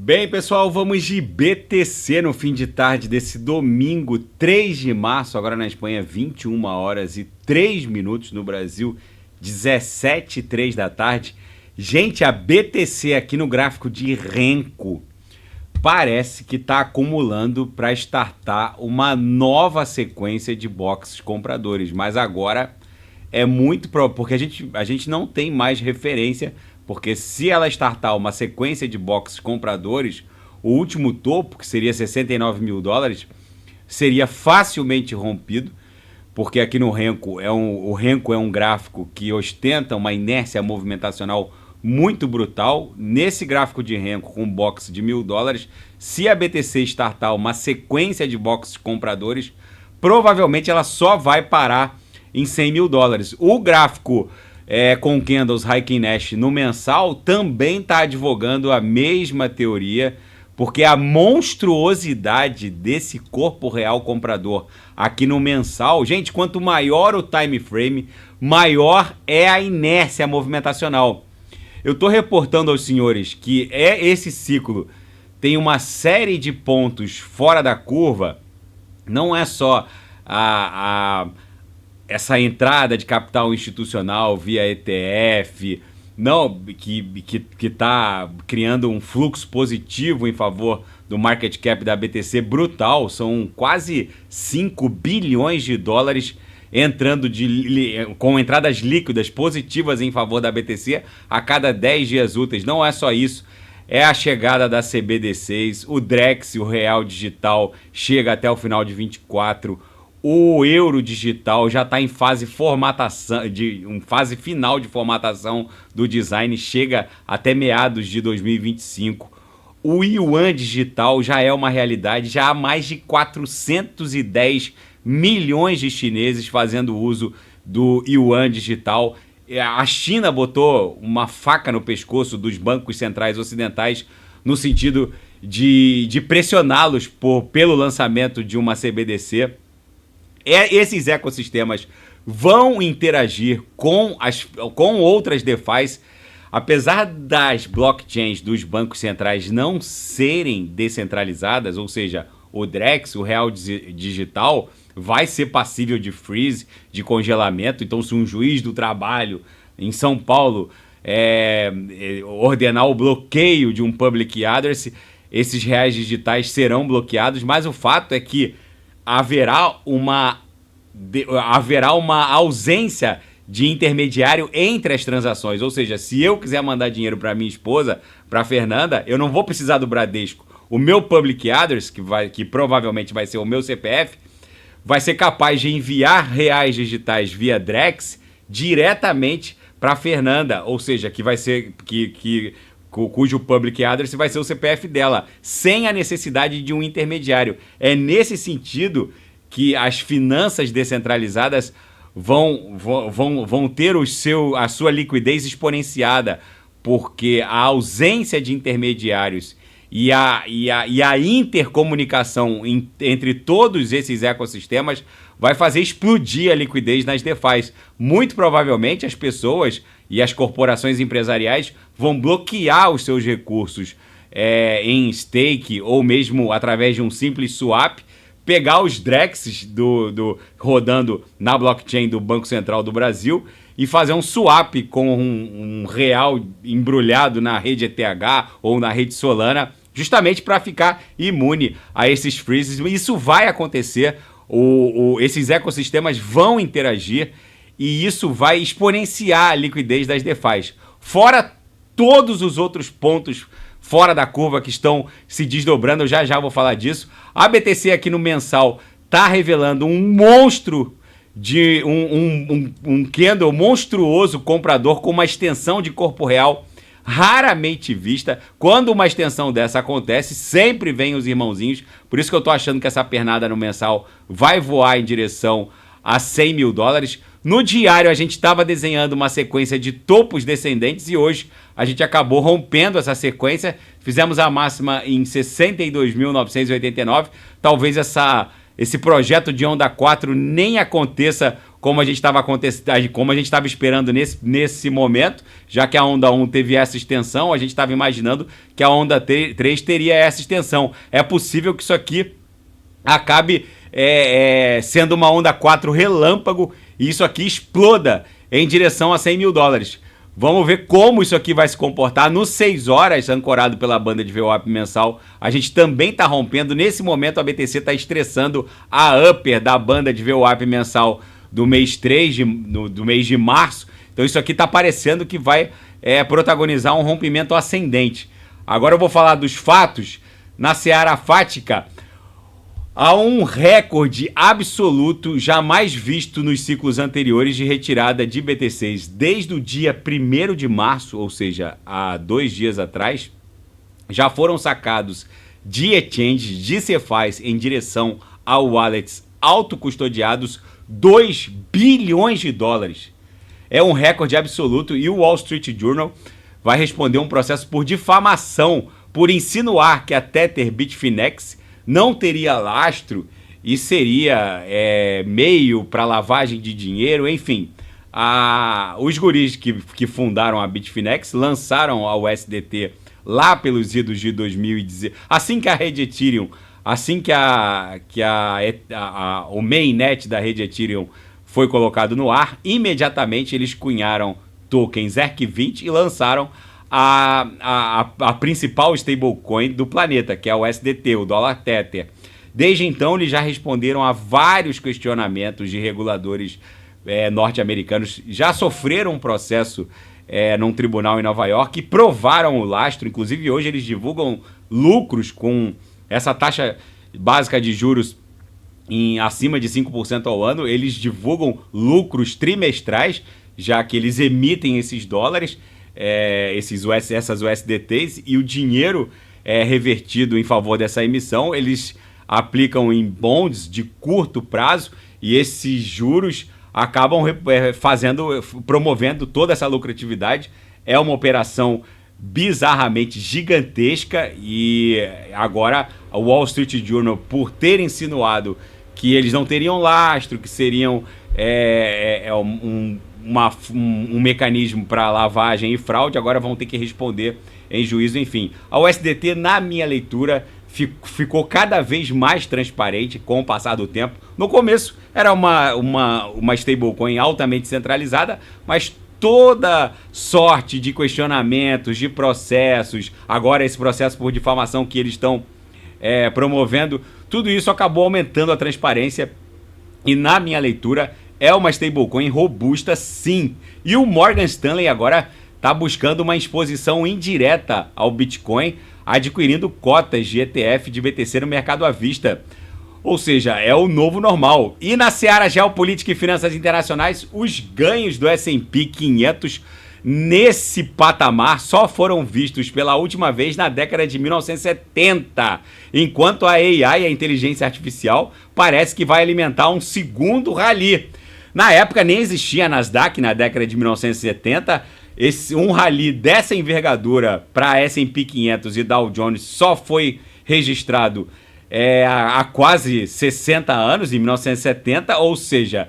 Bem, pessoal, vamos de BTC no fim de tarde desse domingo, 3 de março, agora na Espanha, 21 horas e 3 minutos, no Brasil, 17h03 da tarde. Gente, a BTC aqui no gráfico de Renko parece que está acumulando para startar uma nova sequência de boxes compradores, mas agora é muito provável, porque a gente não tem mais referência, porque se ela startar uma sequência de boxes compradores, o último topo, que seria 69 mil dólares, seria facilmente rompido, porque aqui no Renko o Renko é um gráfico que ostenta uma inércia movimentacional muito brutal. Nesse gráfico de Renko com box de 1.000 dólares, se a BTC startar uma sequência de boxes compradores, provavelmente ela só vai parar em 100 mil dólares. O gráfico com candles Heikin Nash no mensal também está advogando a mesma teoria, porque a monstruosidade desse corpo real comprador aqui no mensal, gente, quanto maior o time frame, maior é a inércia movimentacional. Eu estou reportando aos senhores que esse ciclo tem uma série de pontos fora da curva, não é só essa entrada de capital institucional via ETF, não, que está criando um fluxo positivo em favor do market cap da BTC brutal. São quase 5 bilhões de dólares entrando com entradas líquidas positivas em favor da BTC a cada 10 dias úteis. Não é só isso, é a chegada da CBDCs, o Drex, o Real Digital, chega até o final de 24. O euro digital já está em fase fase final de formatação do design, chega até meados de 2025. O yuan digital já é uma realidade, já há mais de 410 milhões de chineses fazendo uso do yuan digital. A China botou uma faca no pescoço dos bancos centrais ocidentais no sentido de pressioná-los pelo lançamento de uma CBDC. Esses ecossistemas vão interagir com outras DeFis, apesar das blockchains dos bancos centrais não serem descentralizadas, ou seja, o Drex, o Real Digital, vai ser passível de freeze, de congelamento. Então, se um juiz do trabalho em São Paulo ordenar o bloqueio de um public address, esses reais digitais serão bloqueados, mas o fato é que haverá uma ausência de intermediário entre as transações. Ou seja, se eu quiser mandar dinheiro para minha esposa, para Fernanda, eu não vou precisar do Bradesco. O meu public address, que provavelmente vai ser o meu CPF, vai ser capaz de enviar reais digitais via Drex diretamente para Fernanda, ou seja, que vai ser cujo public address vai ser o CPF dela, sem a necessidade de um intermediário. É nesse sentido que as finanças descentralizadas vão ter a sua liquidez exponenciada, porque a ausência de intermediários e a intercomunicação entre todos esses ecossistemas vai fazer explodir a liquidez nas DeFis. Muito provavelmente as pessoas e as corporações empresariais vão bloquear os seus recursos em stake ou mesmo através de um simples swap, pegar os Drexes rodando na blockchain do Banco Central do Brasil e fazer um swap com um real embrulhado na rede ETH ou na rede Solana, justamente para ficar imune a esses freezes. Isso vai acontecer, esses ecossistemas vão interagir e isso vai exponenciar a liquidez das DeFis. Fora todos os outros pontos fora da curva que estão se desdobrando, eu já vou falar disso. A BTC aqui no mensal está revelando um monstro de um candle monstruoso comprador com uma extensão de corpo real raramente vista. Quando uma extensão dessa acontece, sempre vem os irmãozinhos. Por isso que eu tô achando que essa pernada no mensal vai voar em direção a 100 mil dólares. No diário a gente estava desenhando uma sequência de topos descendentes e hoje a gente acabou rompendo essa sequência. Fizemos a máxima em 62.989. Talvez esse projeto de onda 4 nem aconteça como a gente estava acontecendo, como a gente estava esperando nesse momento, já que a onda 1 teve essa extensão, a gente estava imaginando que a onda 3 teria essa extensão. É possível que isso aqui acabe sendo uma onda 4 relâmpago e isso aqui exploda em direção a 100 mil dólares. Vamos ver como isso aqui vai se comportar. No 6 horas, ancorado pela banda de VWAP mensal, a gente também está rompendo. Nesse momento, a BTC está estressando a upper da banda de VWAP mensal do mês 3, do mês de março. Então isso aqui está parecendo que vai protagonizar um rompimento ascendente. Agora eu vou falar dos fatos. Na seara fática, há um recorde absoluto jamais visto nos ciclos anteriores de retirada de BTCs. Desde o dia 1º de março, ou seja, há 2 dias atrás, já foram sacados de exchanges, de CeFIs em direção a wallets autocustodiados 2 bilhões de dólares. É um recorde absoluto e o Wall Street Journal vai responder um processo por difamação por insinuar que a Tether Bitfinex não teria lastro e seria meio para lavagem de dinheiro, enfim. Os guris que fundaram a Bitfinex lançaram a USDT lá pelos idos de 2010, assim que a rede Ethereum, assim que o mainnet da rede Ethereum foi colocado no ar, imediatamente eles cunharam tokens ERC20 e lançaram a principal stablecoin do planeta, que é o USDT, o dólar Tether. Desde então, eles já responderam a vários questionamentos de reguladores norte-americanos, já sofreram um processo num tribunal em Nova York e provaram o lastro. Inclusive, hoje eles divulgam lucros com essa taxa básica de juros acima de 5% ao ano. Eles divulgam lucros trimestrais, já que eles emitem esses dólares, essas USDTs, e o dinheiro revertido em favor dessa emissão, eles aplicam em bonds de curto prazo e esses juros acabam promovendo toda essa lucratividade. É uma operação bizarramente gigantesca e agora o Wall Street Journal, por ter insinuado que eles não teriam lastro, que seriam um mecanismo para lavagem e fraude, agora vão ter que responder em juízo. Enfim, a USDT, na minha leitura, ficou cada vez mais transparente com o passar do tempo. No começo era uma stablecoin altamente centralizada, mas toda sorte de questionamentos, de processos, agora esse processo por difamação que eles estão promovendo, tudo isso acabou aumentando a transparência e, na minha leitura, é uma stablecoin robusta, sim. E o Morgan Stanley agora está buscando uma exposição indireta ao Bitcoin, adquirindo cotas de ETF de BTC no mercado à vista. Ou seja, é o novo normal. E na seara geopolítica e finanças internacionais, os ganhos do S&P 500 nesse patamar só foram vistos pela última vez na década de 1970, enquanto a AI, a inteligência artificial, parece que vai alimentar um segundo rally. Na época nem existia a Nasdaq, na década de 1970, um rally dessa envergadura para S&P 500 e Dow Jones só foi registrado há quase 60 anos, em 1970, ou seja,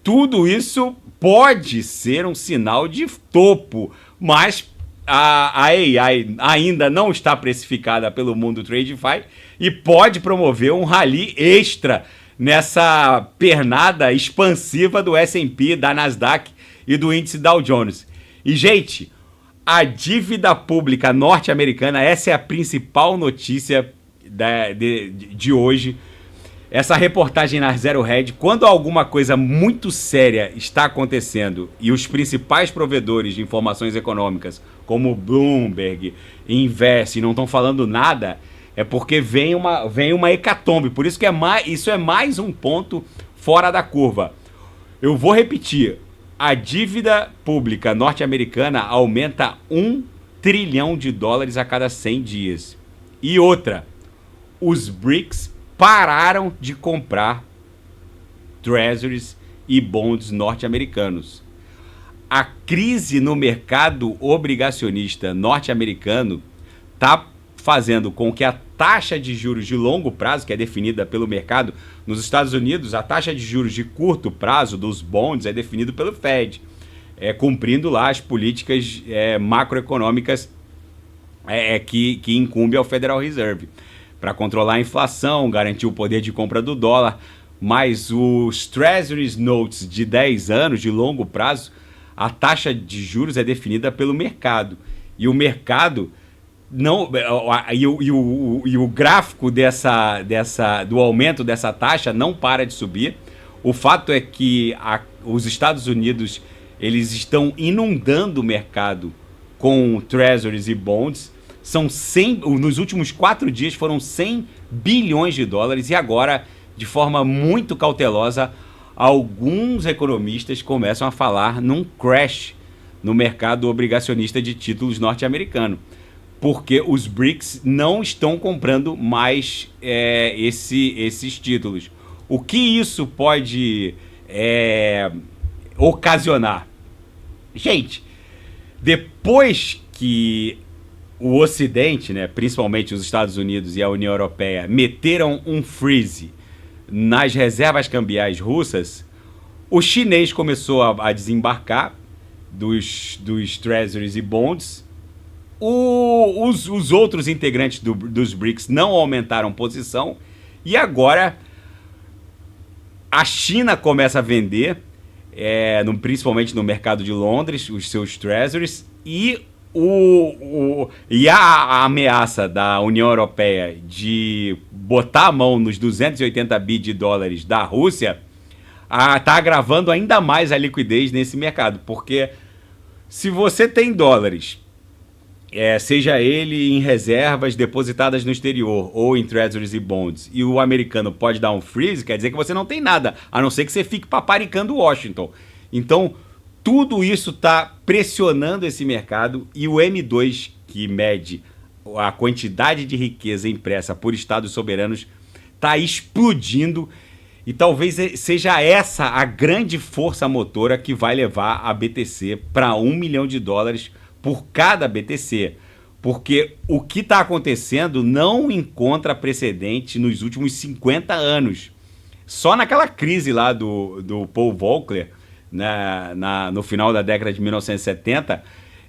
tudo isso pode ser um sinal de topo, mas a AI ainda não está precificada pelo mundo TradeFi e pode promover um rally extra nessa pernada expansiva do S&P, da Nasdaq e do índice Dow Jones. E, gente, a dívida pública norte-americana, essa é a principal notícia de hoje. Essa reportagem na Zero Hedge, quando alguma coisa muito séria está acontecendo e os principais provedores de informações econômicas, como Bloomberg, Invest, não estão falando nada, é porque vem uma hecatombe. Por isso que isso é mais um ponto fora da curva. Eu vou repetir. A dívida pública norte-americana aumenta $1 trilhão a cada 100 dias. E outra, os BRICS pararam de comprar treasuries e bonds norte-americanos. A crise no mercado obrigacionista norte-americano está fazendo com que a taxa de juros de longo prazo, que é definida pelo mercado, nos Estados Unidos, a taxa de juros de curto prazo dos bonds é definida pelo Fed, cumprindo lá as políticas macroeconômicas que incumbe ao Federal Reserve, para controlar a inflação, garantir o poder de compra do dólar. Mas os Treasury Notes de 10 anos, de longo prazo, a taxa de juros é definida pelo mercado. E o mercado não, e o gráfico do aumento dessa taxa não para de subir. O fato é que os Estados Unidos eles estão inundando o mercado com treasuries e bonds. Nos últimos 4 dias foram 100 bilhões de dólares e agora, de forma muito cautelosa, alguns economistas começam a falar num crash no mercado obrigacionista de títulos norte-americano, porque os BRICS não estão comprando mais esses títulos. O que isso pode ocasionar? Gente, depois que o Ocidente, né, principalmente os Estados Unidos e a União Europeia, meteram um freeze nas reservas cambiais russas, o chinês começou a desembarcar dos treasuries e bonds. Os outros integrantes dos BRICS não aumentaram posição e agora a China começa a vender, principalmente no mercado de Londres, os seus treasuries, e a ameaça da União Europeia de botar a mão nos 280 bi de dólares da Rússia está agravando ainda mais a liquidez nesse mercado, porque se você tem dólares, seja ele em reservas depositadas no exterior ou em treasuries e bonds, e o americano pode dar um freeze, quer dizer que você não tem nada, a não ser que você fique paparicando Washington. Então, tudo isso está pressionando esse mercado e o M2, que mede a quantidade de riqueza impressa por estados soberanos, está explodindo e talvez seja essa a grande força motora que vai levar a BTC para $1 milhão por cada BTC. Porque o que está acontecendo não encontra precedente nos últimos 50 anos. Só naquela crise lá do Paul Volcker, no final da década de 1970,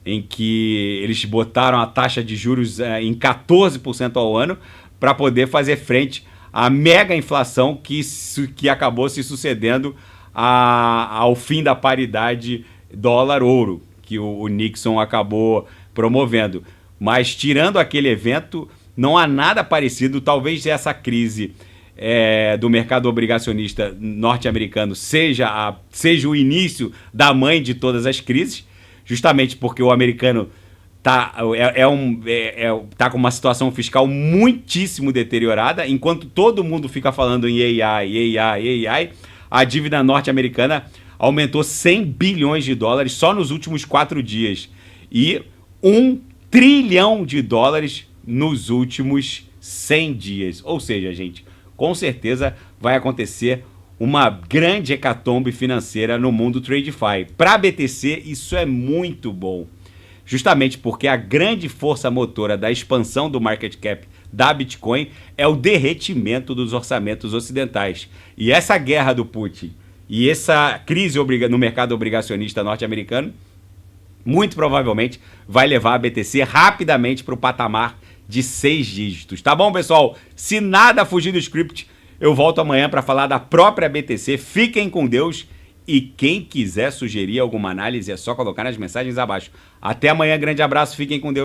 em que eles botaram a taxa de juros em 14% ao ano para poder fazer frente à mega inflação que acabou se sucedendo ao fim da paridade dólar-ouro, que o Nixon acabou promovendo. Mas tirando aquele evento, não há nada parecido. Talvez essa crise do mercado obrigacionista norte-americano seja o início da mãe de todas as crises, justamente porque o americano tá com uma situação fiscal muitíssimo deteriorada. Enquanto todo mundo fica falando em AI, a dívida norte-americana aumentou 100 bilhões de dólares só nos últimos 4 dias e $1 trilhão nos últimos 100 dias. Ou seja, gente, com certeza vai acontecer uma grande hecatombe financeira no mundo TradeFi. Para a BTC, isso é muito bom, justamente porque a grande força motora da expansão do market cap da Bitcoin é o derretimento dos orçamentos ocidentais. E essa guerra do Putin e essa crise no mercado obrigacionista norte-americano muito provavelmente vai levar a BTC rapidamente para o patamar de 6 dígitos. Tá bom, pessoal? Se nada fugir do script, eu volto amanhã para falar da própria BTC. Fiquem com Deus e quem quiser sugerir alguma análise é só colocar nas mensagens abaixo. Até amanhã, grande abraço, fiquem com Deus.